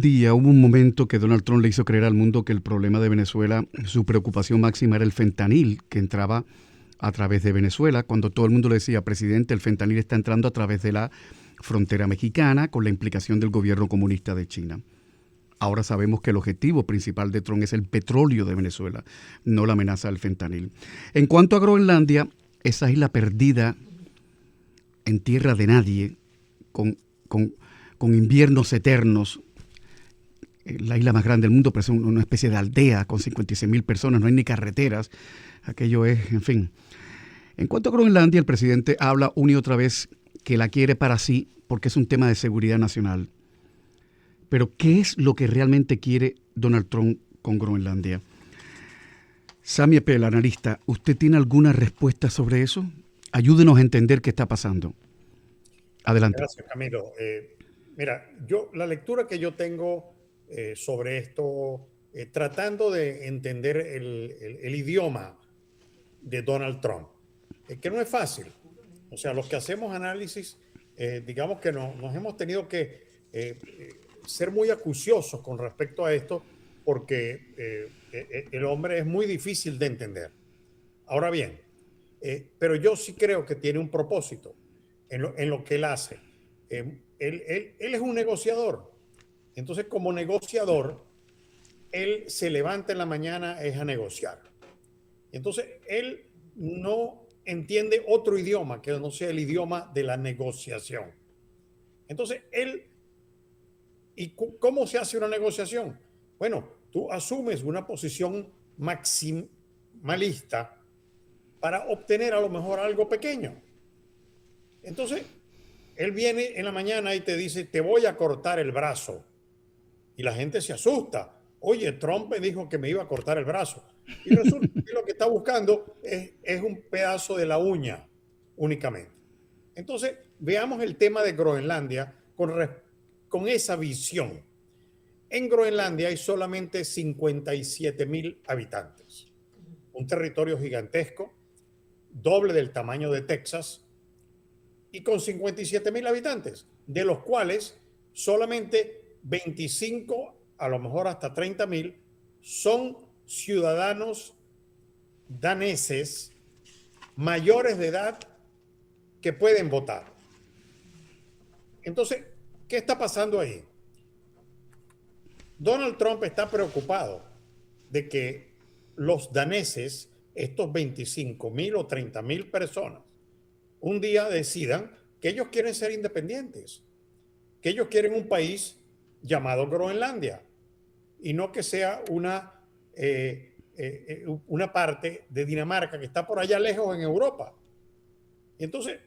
día hubo un momento que Donald Trump le hizo creer al mundo que el problema de Venezuela, su preocupación máxima era el fentanil que entraba a través de Venezuela, cuando todo el mundo le decía, presidente, el fentanil está entrando a través de la frontera mexicana con la implicación del gobierno comunista de China. Ahora sabemos que el objetivo principal de Trump es el petróleo de Venezuela, no la amenaza del fentanil. En cuanto a Groenlandia, esa isla perdida en tierra de nadie, con, con, con inviernos eternos, la isla más grande del mundo, pero es una especie de aldea con 56,000 personas, no hay ni carreteras, aquello es, en fin. En cuanto a Groenlandia, el presidente habla una y otra vez que la quiere para sí porque es un tema de seguridad nacional. Pero, ¿qué es lo que realmente quiere Donald Trump con Groenlandia? Sami Eppel, analista, ¿usted tiene alguna respuesta sobre eso? Ayúdenos a entender qué está pasando. Adelante. Gracias, Camilo. Mira, la lectura que yo tengo sobre esto, tratando de entender el idioma de Donald Trump, que no es fácil. O sea, los que hacemos análisis, digamos que nos hemos tenido que ser muy acuciosos con respecto a esto, porque el hombre es muy difícil de entender. Ahora bien, pero yo sí creo que tiene un propósito en lo que él hace. Él es un negociador. Entonces, como negociador, él se levanta en la mañana es a negociar. Entonces, él no entiende otro idioma que no sea el idioma de la negociación. Entonces, ¿y cómo se hace una negociación? Bueno, tú asumes una posición maximalista para obtener a lo mejor algo pequeño. Entonces, él viene en la mañana y te dice, te voy a cortar el brazo. Y la gente se asusta. Oye, Trump me dijo que me iba a cortar el brazo. Y resulta que lo que está buscando es un pedazo de la uña únicamente. Entonces, veamos el tema de Groenlandia con esa visión. En Groenlandia hay solamente 57,000 habitantes. Un territorio gigantesco, doble del tamaño de Texas, y con 57,000 habitantes, de los cuales solamente 25, a lo mejor hasta 30,000, son ciudadanos daneses mayores de edad que pueden votar. Entonces, ¿qué está pasando ahí? Donald Trump está preocupado de que los daneses, estos 25,000 o 30,000 personas, un día decidan que ellos quieren ser independientes, que ellos quieren un país llamado Groenlandia y no que sea una parte de Dinamarca que está por allá lejos en Europa. Y entonces,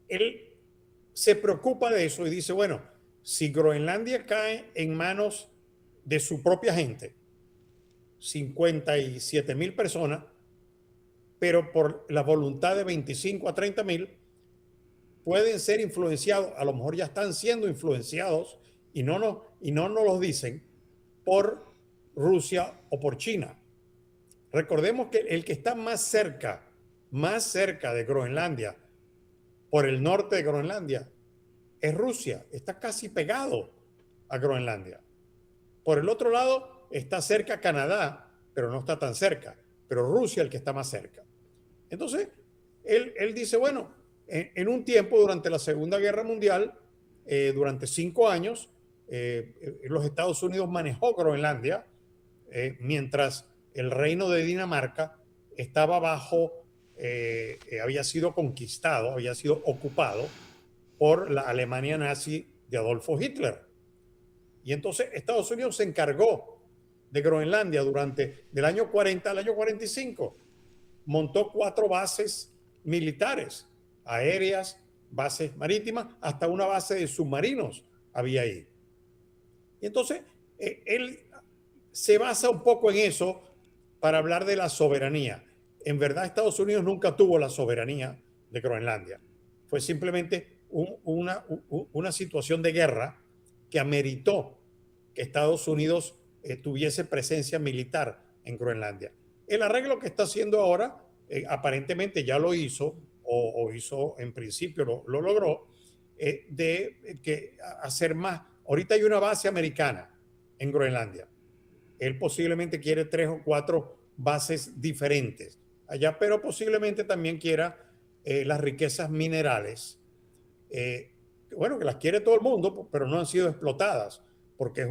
él se preocupa de eso y dice, bueno, si Groenlandia cae en manos de su propia gente, 57,000 personas, pero por la voluntad de 25 a 30,000, pueden ser influenciados, a lo mejor ya están siendo influenciados y no nos lo dicen, por Rusia o por China. Recordemos que el que está más cerca de Groenlandia, por el norte de Groenlandia, es Rusia, está casi pegado a Groenlandia. Por el otro lado está cerca Canadá, pero no está tan cerca, pero Rusia es el que está más cerca. Entonces, él dice, bueno, en un tiempo durante la Segunda Guerra Mundial, durante 5 años, los Estados Unidos manejó Groenlandia, mientras el reino de Dinamarca estaba había sido conquistado, había sido ocupado por la Alemania nazi de Adolfo Hitler. Y entonces Estados Unidos se encargó de Groenlandia del año 40 al año 45. Montó 4 bases militares, aéreas, bases marítimas, hasta una base de submarinos había ahí. Y entonces, él se basa un poco en eso para hablar de la soberanía. En verdad, Estados Unidos nunca tuvo la soberanía de Groenlandia. Fue simplemente una situación de guerra que ameritó que Estados Unidos tuviese presencia militar en Groenlandia. El arreglo que está haciendo ahora, aparentemente ya lo hizo, o hizo en principio, lo logró, de hacer más ahorita hay una base americana en Groenlandia. Él posiblemente quiere 3 o 4 bases diferentes allá, pero posiblemente también quiera las riquezas minerales, bueno, que las quiere todo el mundo, pero no han sido explotadas, porque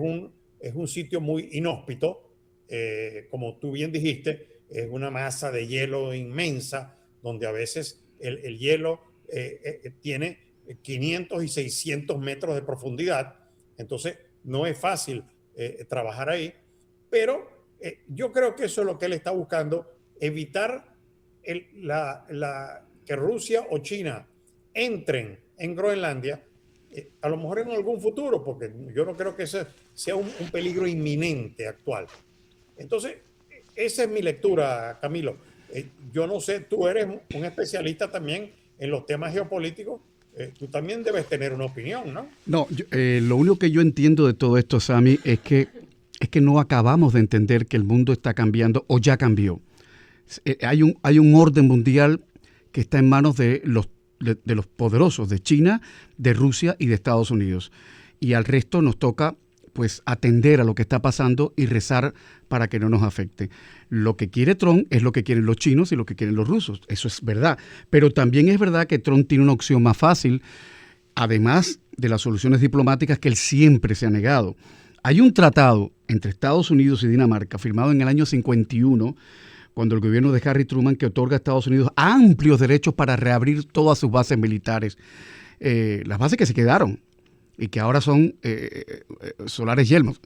es un sitio muy inhóspito, como tú bien dijiste, es una masa de hielo inmensa, donde a veces el hielo tiene 500 y 600 metros de profundidad, entonces no es fácil trabajar ahí, pero yo creo que eso es lo que él está buscando, evitar que Rusia o China entren en Groenlandia, a lo mejor en algún futuro, porque yo no creo que ese sea un peligro inminente actual. Entonces, esa es mi lectura, Camilo. Yo no sé, tú eres un especialista también en los temas geopolíticos, tú también debes tener una opinión, ¿no? No, lo único que yo entiendo de todo esto, Sammy, es que no acabamos de entender que el mundo está cambiando o ya cambió. Hay un orden mundial que está en manos de los poderosos, de China, de Rusia y de Estados Unidos. Y al resto nos toca pues atender a lo que está pasando y rezar para que no nos afecte. Lo que quiere Trump es lo que quieren los chinos y lo que quieren los rusos. Eso es verdad. Pero también es verdad que Trump tiene una opción más fácil, además de las soluciones diplomáticas que él siempre se ha negado. Hay un tratado entre Estados Unidos y Dinamarca firmado en el año 51, cuando el gobierno de Harry Truman, que otorga a Estados Unidos amplios derechos para reabrir todas sus bases militares. Las bases que se quedaron y que ahora son solares yelmos.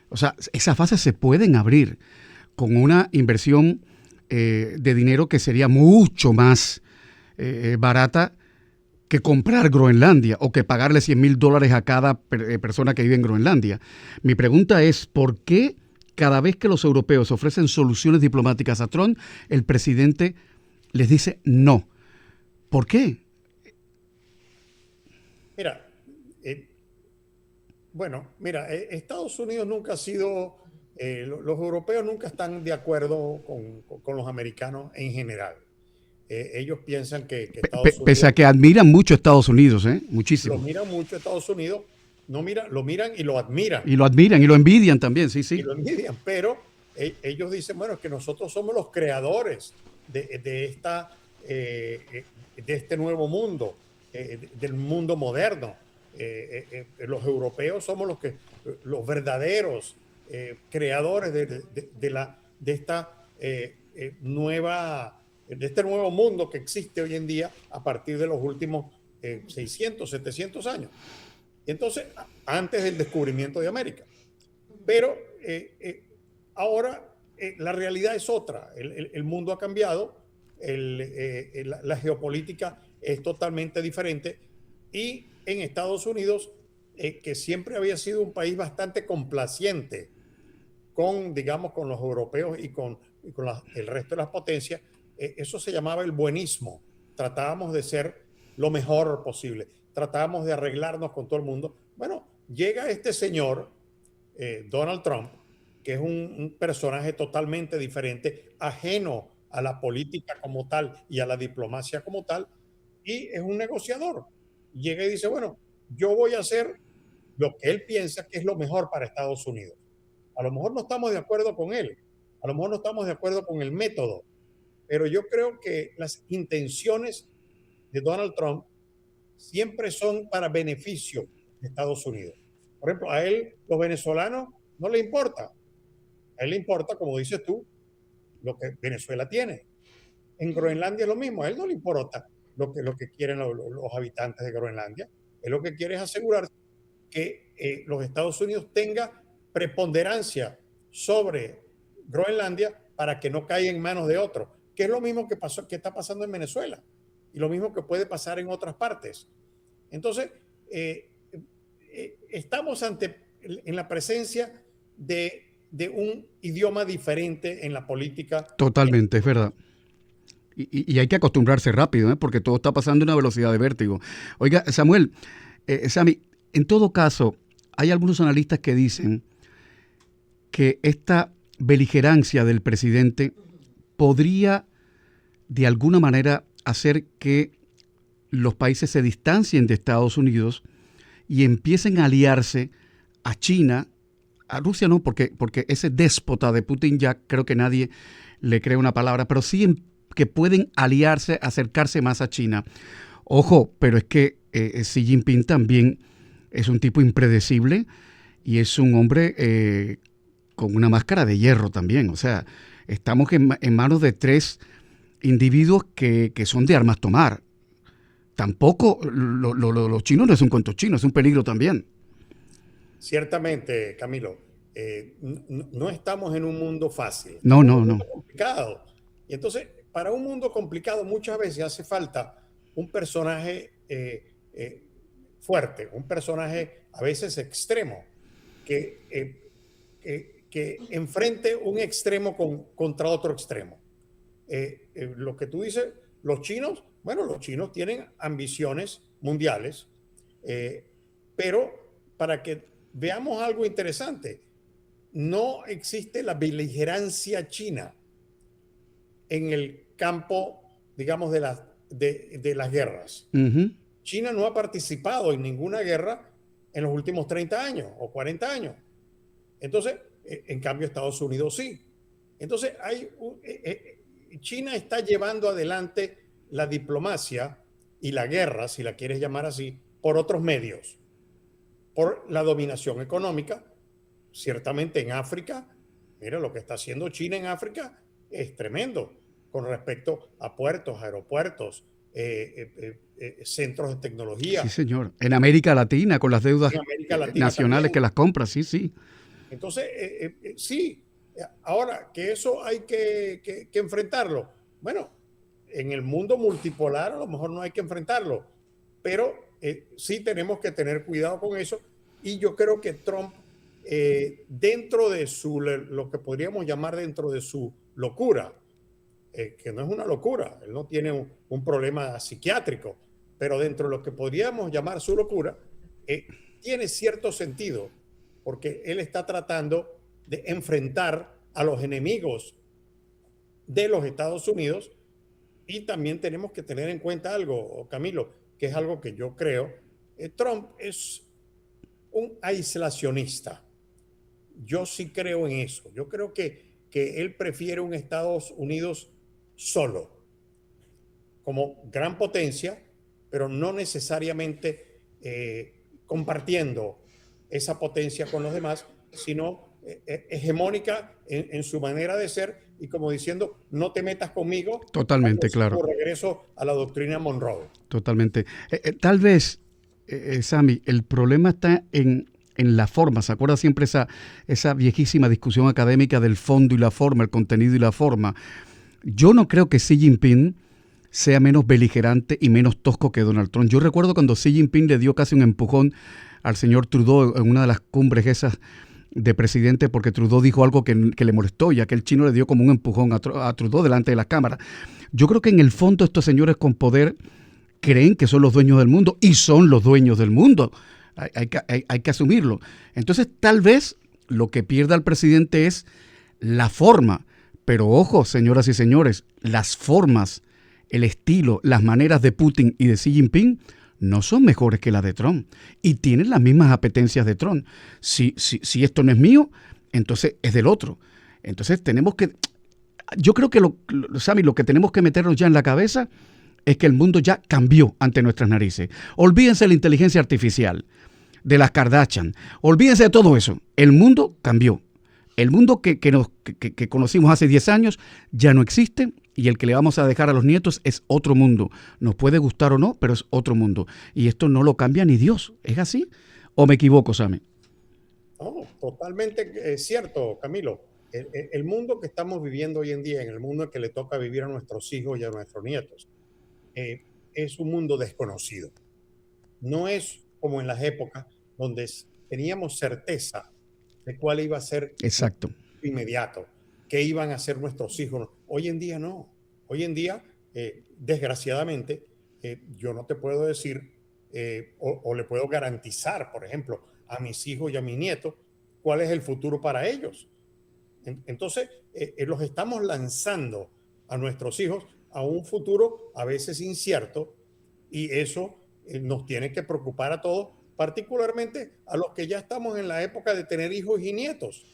O sea, esas bases se pueden abrir con una inversión de dinero que sería mucho más barata que comprar Groenlandia o que pagarle $100,000 a cada persona que vive en Groenlandia. Mi pregunta es, ¿por qué cada vez que los europeos ofrecen soluciones diplomáticas a Trump, el presidente les dice no? ¿Por qué? Mira, Estados Unidos nunca ha sido, los europeos nunca están de acuerdo con los americanos en general. Ellos piensan que Estados Unidos... Pese a que admiran mucho a Estados Unidos, muchísimo. Lo miran mucho a Estados Unidos, lo miran y lo admiran. Y lo admiran y lo envidian también, sí, sí. Y lo envidian, pero ellos dicen, bueno, es que nosotros somos los creadores de este nuevo mundo, del mundo moderno. Los europeos somos los verdaderos creadores de este nuevo mundo que existe hoy en día a partir de los últimos 600, 700 años. Entonces, antes del descubrimiento de América. Pero ahora la realidad es otra. El mundo ha cambiado, la geopolítica es totalmente diferente y en Estados Unidos, que siempre había sido un país bastante complaciente con los europeos y con el resto de las potencias, eso se llamaba el buenismo. Tratábamos de ser lo mejor posible, tratábamos de arreglarnos con todo el mundo. Bueno, llega este señor, Donald Trump, que es un personaje totalmente diferente, ajeno a la política como tal y a la diplomacia como tal, y es un negociador. Llega y dice, bueno, yo voy a hacer lo que él piensa que es lo mejor para Estados Unidos. A lo mejor no estamos de acuerdo con él, a lo mejor no estamos de acuerdo con el método, pero yo creo que las intenciones de Donald Trump siempre son para beneficio de Estados Unidos. Por ejemplo, a él, los venezolanos, no le importa. A él le importa, como dices tú, lo que Venezuela tiene. En Groenlandia es lo mismo. A él no le importa lo que quieren los habitantes de Groenlandia. Él lo que quiere es asegurar que los Estados Unidos tengan preponderancia sobre Groenlandia para que no caiga en manos de otros, que es lo mismo que está pasando en Venezuela y lo mismo que puede pasar en otras partes. Entonces, estamos en la presencia de un idioma diferente en la política. Totalmente, es verdad. Y hay que acostumbrarse rápido, porque todo está pasando a una velocidad de vértigo. Oiga, Samuel, Sammy, en todo caso, hay algunos analistas que dicen que esta beligerancia del presidente podría de alguna manera hacer que los países se distancien de Estados Unidos y empiecen a aliarse a China, a Rusia no, porque ese déspota de Putin ya creo que nadie le cree una palabra, pero sí que pueden aliarse, acercarse más a China. Ojo, pero es que Xi Jinping también es un tipo impredecible y es un hombre con una máscara de hierro también. O sea, estamos en manos de tres individuos que son de armas tomar. Tampoco los chinos no es un cuento chino, es un peligro también. Ciertamente, Camilo, no estamos en un mundo fácil, No, estamos en no, un no. mundo complicado. Y entonces, para un mundo complicado muchas veces hace falta un personaje fuerte, un personaje a veces extremo, que, que enfrente un extremo contra otro extremo. Lo que tú dices, los chinos, bueno, los chinos tienen ambiciones mundiales, pero para que veamos algo interesante, no existe la beligerancia china en el campo, digamos, de las guerras. Uh-huh. China no ha participado en ninguna guerra en los últimos 30 años o 40 años. Entonces, en cambio, Estados Unidos sí. Entonces, China está llevando adelante la diplomacia y la guerra, si la quieres llamar así, por otros medios, por la dominación económica. Ciertamente en África, mira, lo que está haciendo China en África es tremendo con respecto a puertos, aeropuertos, centros de Sí, tecnología. señor. En América Latina, con las deudas En América Latina nacionales que también. las compra, sí, sí. Entonces, sí, ahora que eso hay que enfrentarlo. Bueno, en el mundo multipolar a lo mejor no hay que enfrentarlo, pero sí tenemos que tener cuidado con eso. Y yo creo que Trump, dentro de lo que podríamos llamar dentro de su locura, que no es una locura, él no tiene un problema psiquiátrico, pero dentro de lo que podríamos llamar su locura, tiene cierto sentido, porque él está tratando de enfrentar a los enemigos de los Estados Unidos. Y también tenemos que tener en cuenta algo, Camilo, que es algo que yo creo. Trump es un aislacionista. Yo sí creo en eso. Yo creo que él prefiere un Estados Unidos solo, como gran potencia, pero no necesariamente compartiendo esa potencia con los demás, sino hegemónica en su manera de ser y como diciendo, no te metas conmigo, algo Totalmente, así claro. como regreso a la doctrina Monroe. Totalmente. Tal vez, Sammy, el problema está en la forma. ¿Se acuerda siempre esa viejísima discusión académica del fondo y la forma, el contenido y la forma? Yo no creo que Xi Jinping sea menos beligerante y menos tosco que Donald Trump. Yo recuerdo cuando Xi Jinping le dio casi un empujón al señor Trudeau en una de las cumbres esas de presidente, porque Trudeau dijo algo que le molestó y aquel chino le dio como un empujón a Trudeau delante de la cámara. Yo creo que en el fondo estos señores con poder creen que son los dueños del mundo y son los dueños del mundo. Hay que asumirlo. Entonces, tal vez lo que pierda el presidente es la forma. Pero ojo, señoras y señores, las formas, el estilo, las maneras de Putin y de Xi Jinping no son mejores que las de Trump y tienen las mismas apetencias de Trump. Si esto no es mío, entonces es del otro. Entonces tenemos que... Yo creo que, Sammy, lo que tenemos que meternos ya en la cabeza es que el mundo ya cambió ante nuestras narices. Olvídense de la inteligencia artificial, de las Kardashian, olvídense de todo eso. El mundo cambió. El mundo que conocimos hace 10 años ya no existe y el que le vamos a dejar a los nietos es otro mundo. Nos puede gustar o no, pero es otro mundo. Y esto no lo cambia ni Dios. ¿Es así? ¿O me equivoco, Sammy? No, totalmente cierto, Camilo. El mundo que estamos viviendo hoy en día, en el mundo que le toca vivir a nuestros hijos y a nuestros nietos, es un mundo desconocido. No es como en las épocas donde teníamos certeza de cuál iba a ser Exacto. inmediato, qué iban a hacer nuestros hijos. Hoy en día no. Hoy en día, desgraciadamente, yo no te puedo decir o le puedo garantizar, por ejemplo, a mis hijos y a mis nietos cuál es el futuro para ellos. Entonces, los estamos lanzando a nuestros hijos a un futuro a veces incierto y eso nos tiene que preocupar a todos particularmente a los que ya estamos en la época de tener hijos y nietos.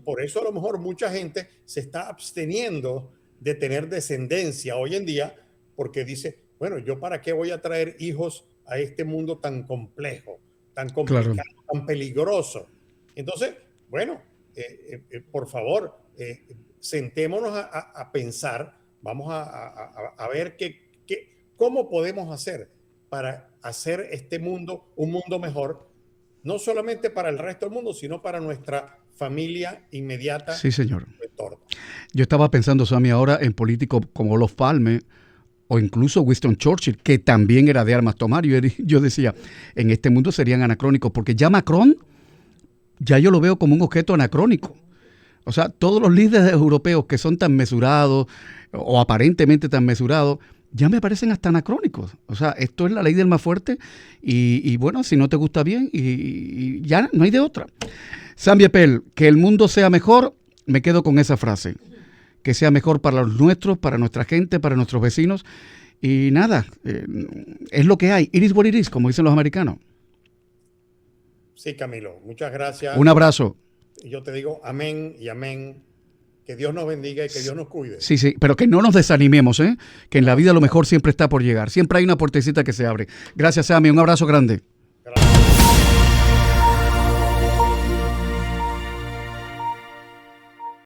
Por eso a lo mejor mucha gente se está absteniendo de tener descendencia hoy en día, porque dice, bueno, ¿yo para qué voy a traer hijos a este mundo tan complejo, tan Claro. complicado, tan peligroso? Entonces, bueno, por favor, sentémonos a pensar, vamos a ver cómo podemos hacer para hacer este mundo un mundo mejor, no solamente para el resto del mundo, sino para nuestra familia inmediata, Sí, señor. entorno. Yo estaba pensando, Sammy, ahora en políticos como Olof Palme o incluso Winston Churchill, que también era de armas tomar. Yo decía, en este mundo serían anacrónicos, porque ya Macron, ya yo lo veo como un objeto anacrónico. O sea, todos los líderes europeos que son tan mesurados o aparentemente tan mesurados, ya me parecen hasta anacrónicos. O sea, esto es la ley del más fuerte y bueno, si no te gusta bien y ya no hay de otra. Sammy Appel, que el mundo sea mejor, me quedo con esa frase. Que sea mejor para los nuestros, para nuestra gente, para nuestros vecinos. Y nada, es lo que hay. It is what it is, como dicen los americanos. Sí, Camilo, muchas gracias. Un abrazo. Yo te digo amén y amén. Que Dios nos bendiga y que Dios nos cuide. Sí, sí, pero que no nos desanimemos, ¿eh? Que en la vida lo mejor siempre está por llegar. Siempre hay una puertecita que se abre. Gracias, Sammy. Un abrazo grande.